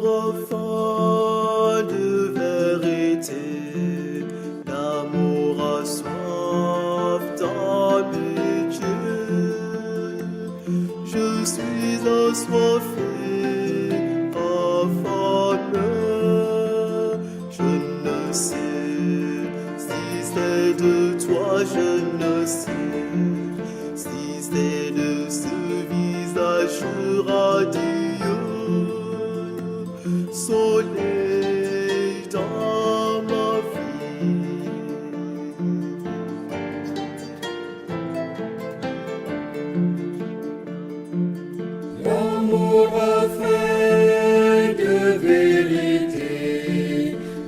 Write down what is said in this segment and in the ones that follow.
enfin de vérité, l'amour a soif d'amitié. Je suis assoiffé, affamé, je ne sais si c'est de toi, je ne sais si c'est de ce visage radieux, soleil dans ma vie. L'amour a faim de vérité,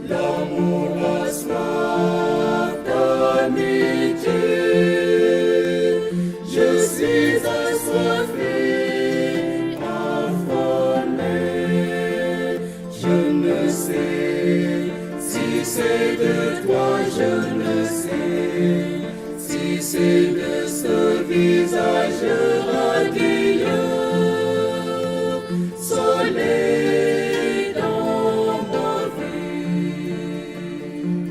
l'amour a soif d'amitié. Je suis assoiffé, affamé, je ne sais si c'est de toi, je ne sais si c'est de ce visage radieux, soleil dans ma vie.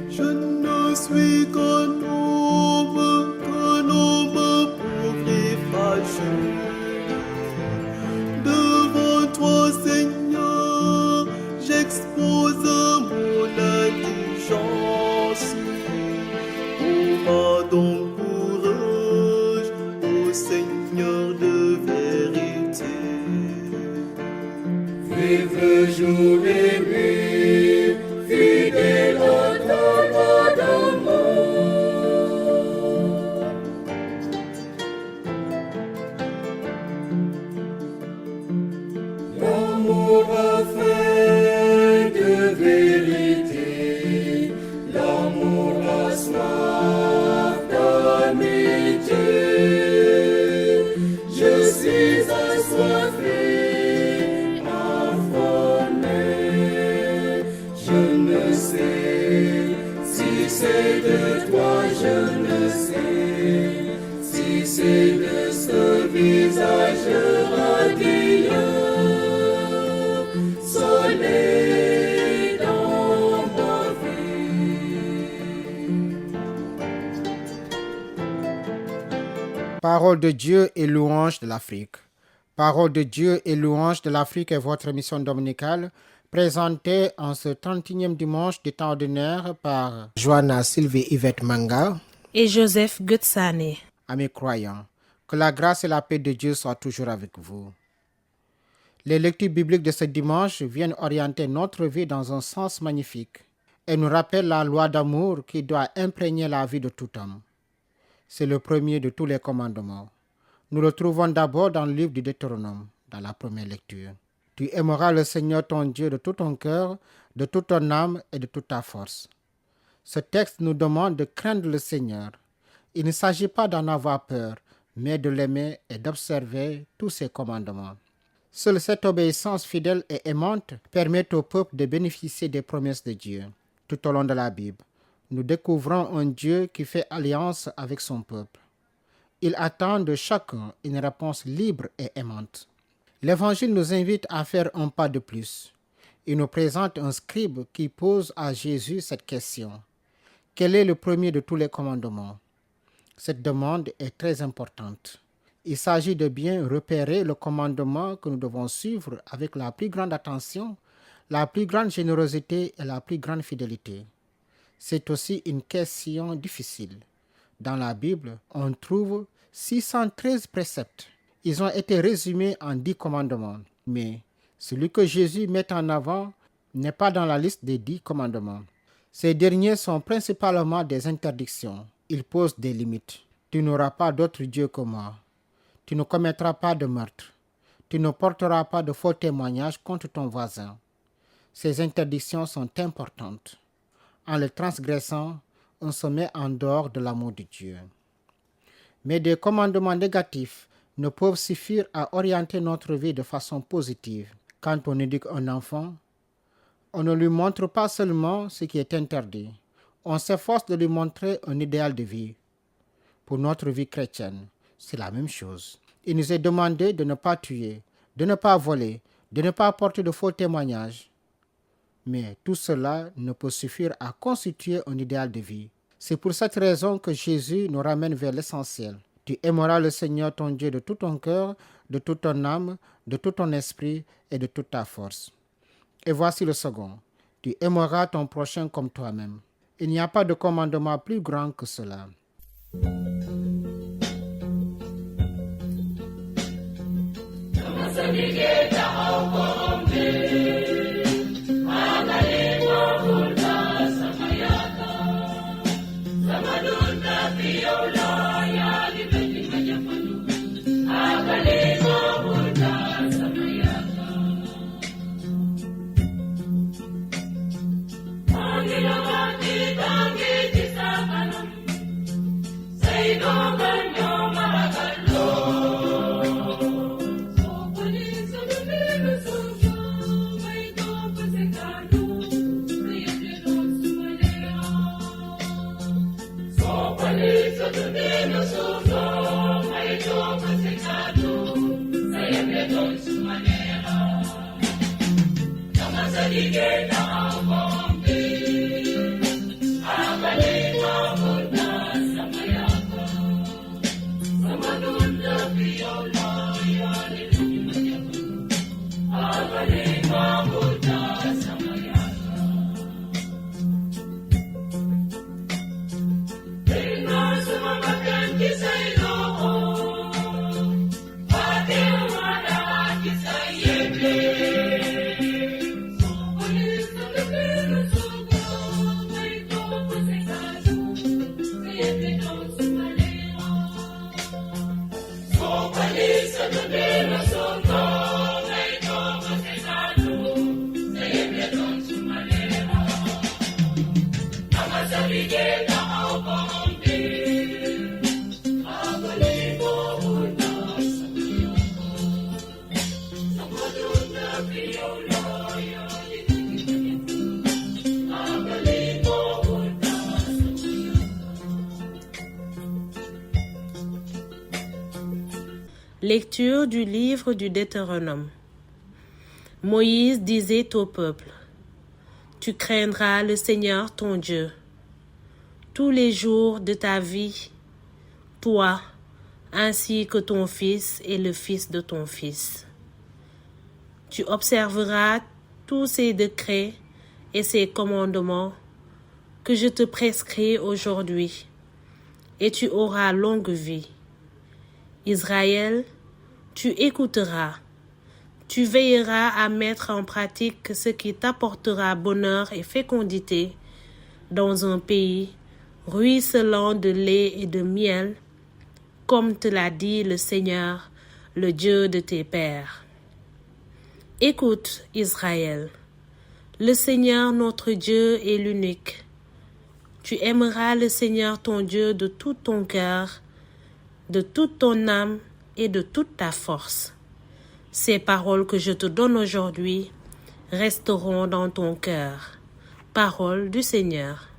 Je ne suis qu'un homme pauvre et fragile. Devant toi, Seigneur, j'expose mon indigence. Ô donc courage, ô Seigneur de vérité. Vive jour et nuit, fidèle à ta loi d'amour. L'amour a faim de vérité, l'amour a soif d'amitié. Je suis assoiffé, affamé, je ne sais si c'est de toi, je ne sais si c'est de ce visage radieux, soleil dans ma vie. Parole de Dieu et louange de l'Afrique. Parole de Dieu et louange de l'Afrique est votre émission dominicale présentée en ce 31e dimanche du temps ordinaire par Joanna Sylvie Yvette Manga et Joseph Gutsane. Amis croyants, que la grâce et la paix de Dieu soient toujours avec vous. Les lectures bibliques de ce dimanche viennent orienter notre vie dans un sens magnifique et nous rappellent la loi d'amour qui doit imprégner la vie de tout homme. C'est le premier de tous les commandements. Nous le trouvons d'abord dans le livre du Deutéronome, dans la première lecture. Tu aimeras le Seigneur ton Dieu de tout ton cœur, de toute ton âme et de toute ta force. Ce texte nous demande de craindre le Seigneur. Il ne s'agit pas d'en avoir peur, mais de l'aimer et d'observer tous ses commandements. Seule cette obéissance fidèle et aimante permet au peuple de bénéficier des promesses de Dieu. Tout au long de la Bible, nous découvrons un Dieu qui fait alliance avec son peuple. Il attend de chacun une réponse libre et aimante. L'Évangile nous invite à faire un pas de plus. Il nous présente un scribe qui pose à Jésus cette question. Quel est le premier de tous les commandements? Cette demande est très importante. Il s'agit de bien repérer le commandement que nous devons suivre avec la plus grande attention, la plus grande générosité et la plus grande fidélité. C'est aussi une question difficile. Dans la Bible, on trouve 613 préceptes. Ils ont été résumés en 10 commandements. Mais celui que Jésus met en avant n'est pas dans la liste des 10 commandements. Ces derniers sont principalement des interdictions. Ils posent des limites. Tu n'auras pas d'autre Dieu que moi. Tu ne commettras pas de meurtre. Tu ne porteras pas de faux témoignages contre ton voisin. Ces interdictions sont importantes. En les transgressant, on se met en dehors de l'amour de Dieu. Mais des commandements négatifs ne peuvent suffire à orienter notre vie de façon positive. Quand on éduque un enfant, on ne lui montre pas seulement ce qui est interdit, on s'efforce de lui montrer un idéal de vie. Pour notre vie chrétienne, c'est la même chose. Il nous est demandé de ne pas tuer, de ne pas voler, de ne pas apporter de faux témoignages. Mais tout cela ne peut suffire à constituer un idéal de vie. C'est pour cette raison que Jésus nous ramène vers l'essentiel. Tu aimeras le Seigneur ton Dieu de tout ton cœur, de toute ton âme, de tout ton esprit et de toute ta force. Et voici le second. Tu aimeras ton prochain comme toi-même. Il n'y a pas de commandement plus grand que cela. Lecture du livre du Deutéronome. Moïse disait au peuple, « Tu craindras le Seigneur ton Dieu tous les jours de ta vie, toi, ainsi que ton fils et le fils de ton fils. Tu observeras tous ces décrets et ces commandements que je te prescris aujourd'hui, et tu auras longue vie. Israël, tu écouteras, tu veilleras à mettre en pratique ce qui t'apportera bonheur et fécondité dans un pays ruisselant de lait et de miel, comme te l'a dit le Seigneur, le Dieu de tes pères. Écoute, Israël, le Seigneur notre Dieu est l'unique. Tu aimeras le Seigneur ton Dieu de tout ton cœur, de toute ton âme et de toute ta force. Ces paroles que je te donne aujourd'hui resteront dans ton cœur. Parole du Seigneur.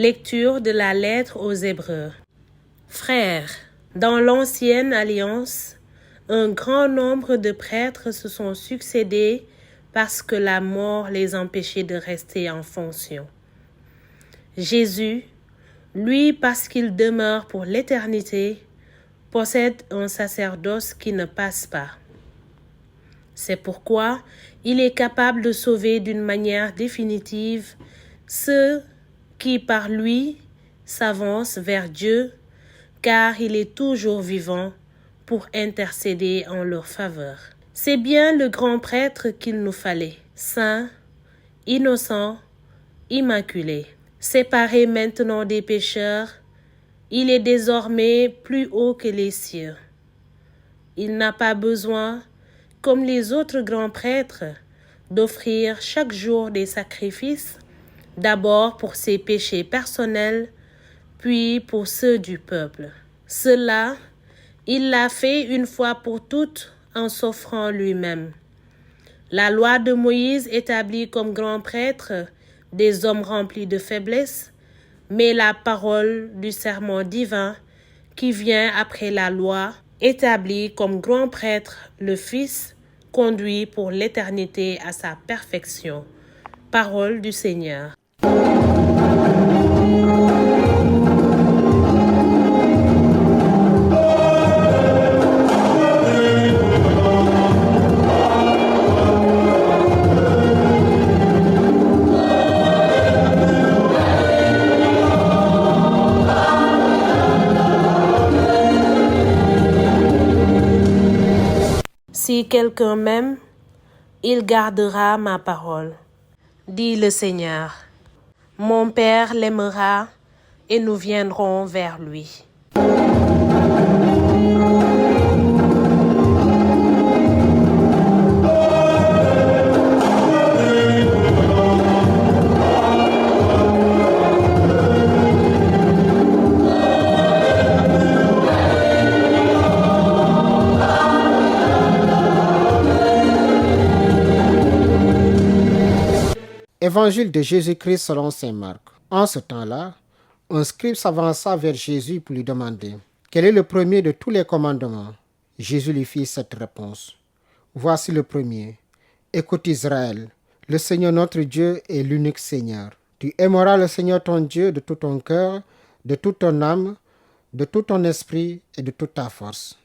Lecture de la lettre aux Hébreux. Frères, dans l'ancienne alliance, un grand nombre de prêtres se sont succédés parce que la mort les empêchait de rester en fonction. Jésus, lui, parce qu'il demeure pour l'éternité, possède un sacerdoce qui ne passe pas. C'est pourquoi il est capable de sauver d'une manière définitive ceux qui, par lui, s'avancent vers Dieu, car il est toujours vivant pour intercéder en leur faveur. C'est bien le grand prêtre qu'il nous fallait, saint, innocent, immaculé. Séparé maintenant des pécheurs, il est désormais plus haut que les cieux. Il n'a pas besoin, comme les autres grands prêtres, d'offrir chaque jour des sacrifices, d'abord pour ses péchés personnels, puis pour ceux du peuple. Cela, il l'a fait une fois pour toutes en s'offrant lui-même. La loi de Moïse établit comme grand prêtre des hommes remplis de faiblesse, mais la parole du serment divin qui vient après la loi établit comme grand prêtre le Fils conduit pour l'éternité à sa perfection. Parole du Seigneur. Si quelqu'un m'aime, il gardera ma parole, dit le Seigneur. Mon Père l'aimera et nous viendrons vers lui. Évangile de Jésus-Christ selon saint Marc. En ce temps-là, un scribe s'avança vers Jésus pour lui demander « Quel est le premier de tous les commandements ?» Jésus lui fit cette réponse. « Voici le premier. Écoute Israël, le Seigneur notre Dieu est l'unique Seigneur. Tu aimeras le Seigneur ton Dieu de tout ton cœur, de toute ton âme, de tout ton esprit et de toute ta force.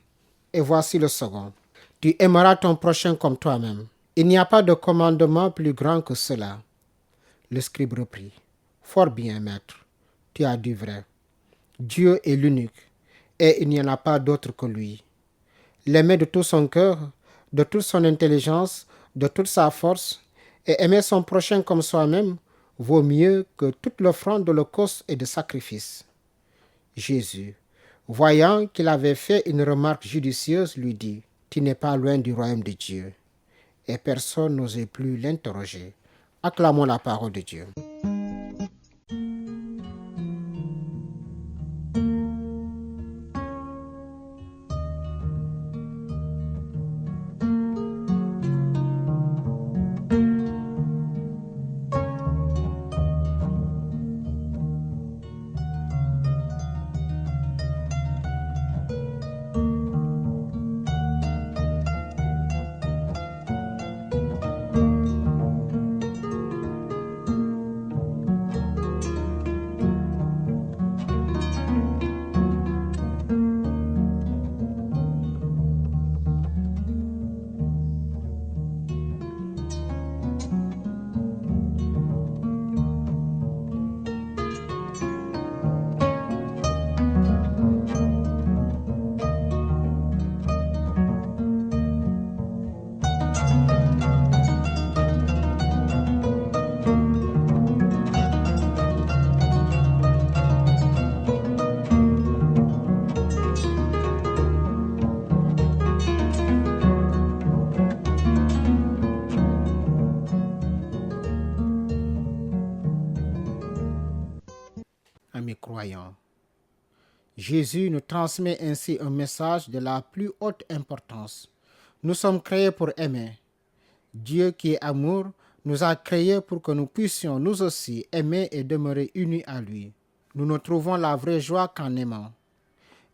Et voici le second. Tu aimeras ton prochain comme toi-même. Il n'y a pas de commandement plus grand que cela. » Le scribe reprit. « Fort bien, maître, tu as dit vrai. Dieu est l'unique, et il n'y en a pas d'autre que lui. L'aimer de tout son cœur, de toute son intelligence, de toute sa force, et aimer son prochain comme soi-même, vaut mieux que toute l'offrande d'holocauste et de sacrifice. » Jésus, voyant qu'il avait fait une remarque judicieuse, lui dit, « Tu n'es pas loin du royaume de Dieu. » Et personne n'osait plus l'interroger. Acclamons la parole de Dieu. Amis croyants, Jésus nous transmet ainsi un message de la plus haute importance. Nous sommes créés pour aimer. Dieu qui est amour nous a créés pour que nous puissions nous aussi aimer et demeurer unis à lui. nous ne trouvons la vraie joie qu'en aimant.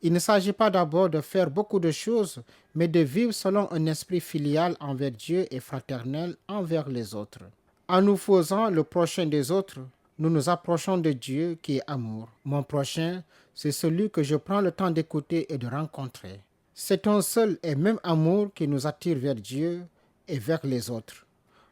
Il ne s'agit pas d'abord de faire beaucoup de choses, mais de vivre selon un esprit filial envers Dieu et fraternel envers les autres. En nous faisant le prochain des autres, nous nous approchons de Dieu qui est amour. Mon prochain, c'est celui que je prends le temps d'écouter et de rencontrer. C'est un seul et même amour qui nous attire vers Dieu et vers les autres.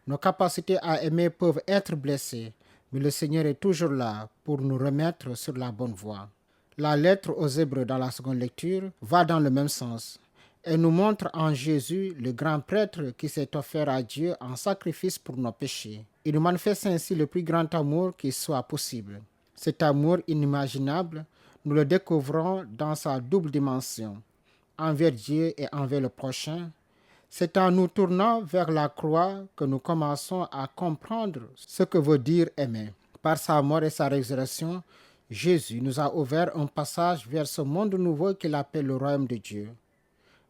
Nos capacités à aimer peuvent être blessées, mais le Seigneur est toujours là pour nous remettre sur la bonne voie. La lettre aux Hébreux dans la seconde lecture va dans le même sens. Elle nous montre en Jésus le grand prêtre qui s'est offert à Dieu en sacrifice pour nos péchés. Il nous manifeste ainsi le plus grand amour qui soit possible. Cet amour inimaginable, nous le découvrons dans sa double dimension, envers Dieu et envers le prochain. C'est en nous tournant vers la croix que nous commençons à comprendre ce que veut dire aimer. Par sa mort et sa résurrection, Jésus nous a ouvert un passage vers ce monde nouveau qu'il appelle le royaume de Dieu.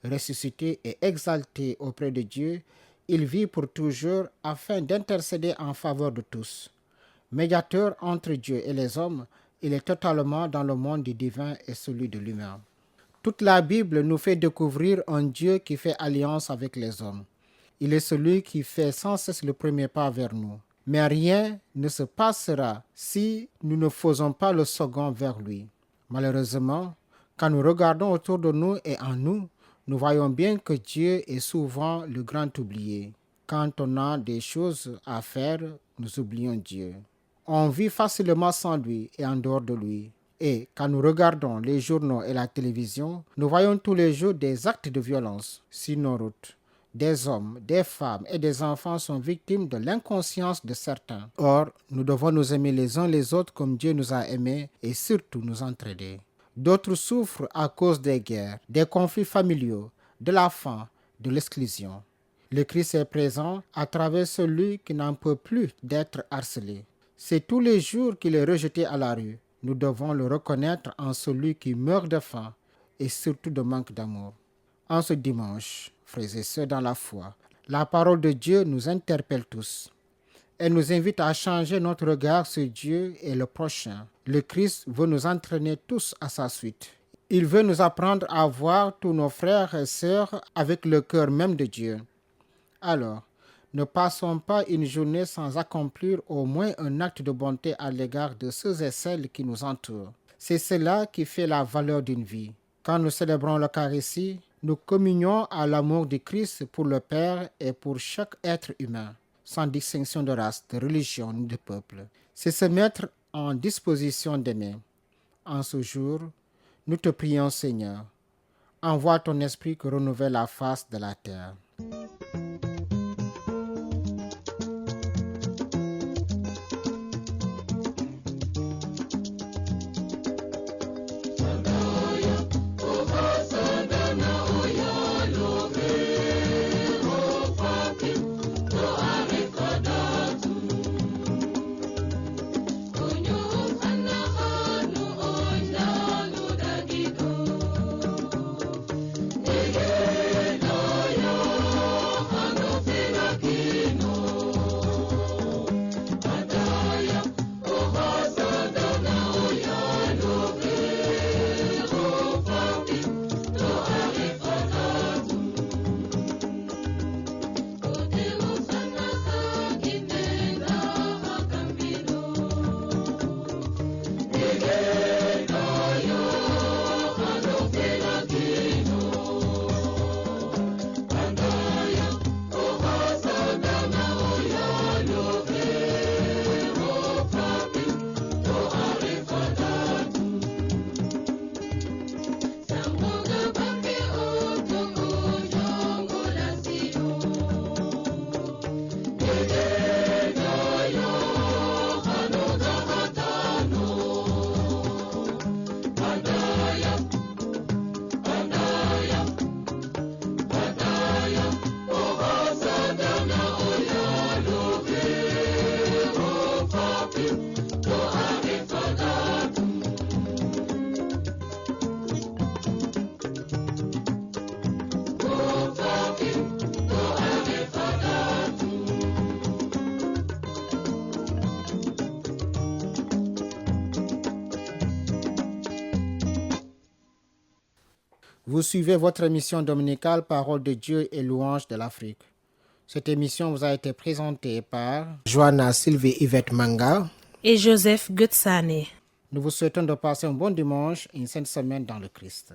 Ressuscité et exalté auprès de Dieu, il vit pour toujours afin d'intercéder en faveur de tous. Médiateur entre Dieu et les hommes, il est totalement dans le monde du divin et celui de l'humain. Toute la Bible nous fait découvrir un Dieu qui fait alliance avec les hommes. Il est celui qui fait sans cesse le premier pas vers nous. Mais rien ne se passera si nous ne faisons pas le second vers lui. Malheureusement, quand nous regardons autour de nous et en nous, nous voyons bien que Dieu est souvent le grand oublié. Quand on a des choses à faire, nous oublions Dieu. On vit facilement sans lui et en dehors de lui. Et quand nous regardons les journaux et la télévision, nous voyons tous les jours des actes de violence sur nos routes. Des hommes, des femmes et des enfants sont victimes de l'inconscience de certains. Or, nous devons nous aimer les uns les autres comme Dieu nous a aimés et surtout nous entraider. D'autres souffrent à cause des guerres, des conflits familiaux, de la faim, de l'exclusion. Le Christ est présent à travers celui qui n'en peut plus d'être harcelé. C'est tous les jours qu'il est rejeté à la rue. Nous devons le reconnaître en celui qui meurt de faim et surtout de manque d'amour. En ce dimanche, frères et sœurs dans la foi, la parole de Dieu nous interpelle tous. Elle nous invite à changer notre regard sur Dieu et le prochain. Le Christ veut nous entraîner tous à sa suite. Il veut nous apprendre à voir tous nos frères et sœurs avec le cœur même de Dieu. Alors, ne passons pas une journée sans accomplir au moins un acte de bonté à l'égard de ceux et celles qui nous entourent. C'est cela qui fait la valeur d'une vie. Quand nous célébrons l'Eucharistie, nous communions à l'amour du Christ pour le Père et pour chaque être humain, sans distinction de race, de religion ni de peuple. C'est se mettre en disposition d'aimer. En ce jour, nous te prions, Seigneur, envoie ton esprit qui renouvelle la face de la terre. Yeah. Vous suivez votre émission dominicale Parole de Dieu et louange de l'Afrique. Cette émission vous a été présentée par Joanna Sylvie Yvette Manga et Joseph Gutsane. Nous vous souhaitons de passer un bon dimanche et une sainte semaine dans le Christ.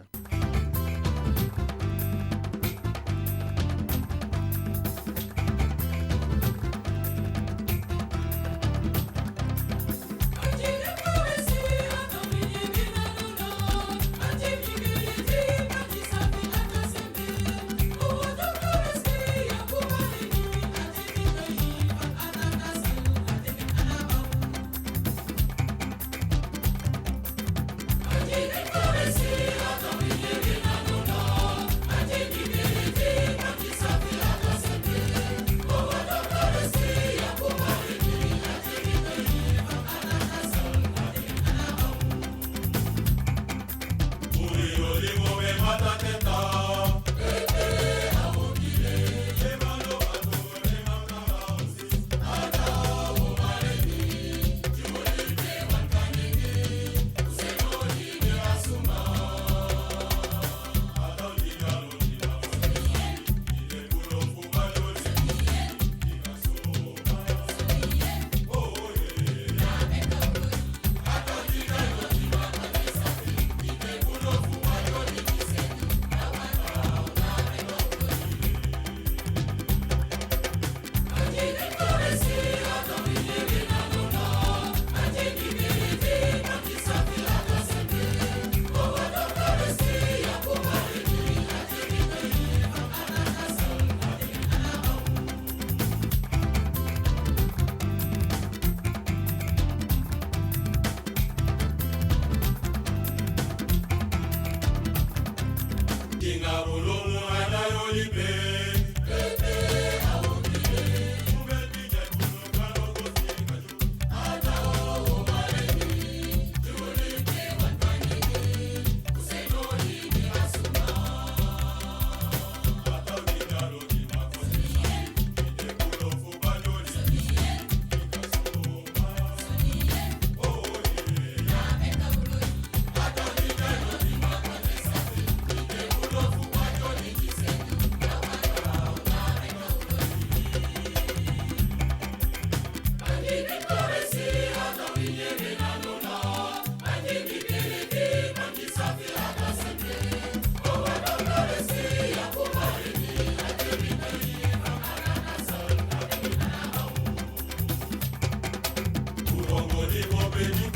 Béni